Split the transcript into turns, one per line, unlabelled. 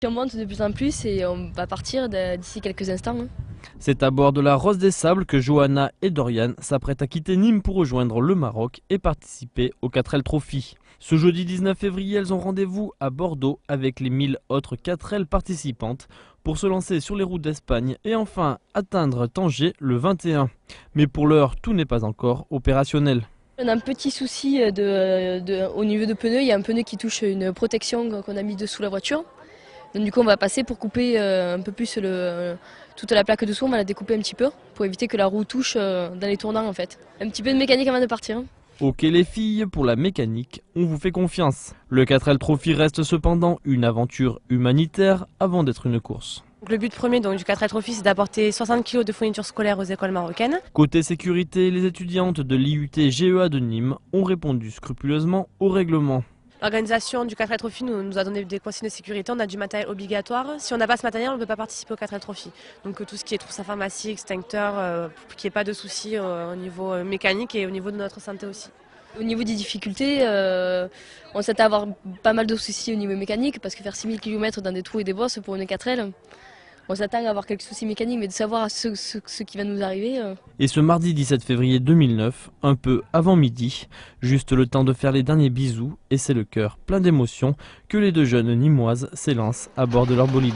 On monte de plus en plus et on va partir d'ici quelques instants.
C'est à bord de la Rose des Sables que Johanna et Dorian s'apprêtent à quitter Nîmes pour rejoindre le Maroc et participer au 4L Trophy. Ce jeudi 19 février, elles ont rendez-vous à Bordeaux avec les 1000 autres 4L participantes pour se lancer sur les routes d'Espagne et enfin atteindre Tanger le 21. Mais pour l'heure, tout n'est pas encore opérationnel.
On a un petit souci au niveau de pneus. Il y a un pneu qui touche une protection qu'on a mis dessous la voiture. Donc du coup on va passer pour couper un peu plus toute la plaque dessous, on va la découper un petit peu pour éviter que la roue touche dans les tournants en fait. Un petit peu de mécanique avant de partir.
Ok les filles, pour la mécanique, on vous fait confiance. Le 4L Trophy reste cependant une aventure humanitaire avant d'être une course.
Le but premier du 4L Trophy, c'est d'apporter 60 kg de fournitures scolaires aux écoles marocaines.
Côté sécurité, les étudiantes de l'IUT GEA de Nîmes ont répondu scrupuleusement au règlement.
L'organisation du 4L Trophy nous a donné des consignes de sécurité, on a du matériel obligatoire. Si on n'a pas ce matériel, on ne peut pas participer au 4L Trophy. Donc tout ce qui est trousse à pharmacie, extincteur, pour qu'il n'y ait pas de soucis au niveau mécanique et au niveau de notre santé aussi.
Au niveau des difficultés, on s'attend à avoir pas mal de soucis au niveau mécanique parce que faire 6000 km dans des trous et des bosses pour une 4L, on s'attend à avoir quelques soucis mécaniques, mais de savoir ce qui va nous arriver.
Et ce mardi 17 février 2009, un peu avant midi, juste le temps de faire les derniers bisous, et c'est le cœur plein d'émotions que les deux jeunes nîmoises s'élancent à bord de leur bolide.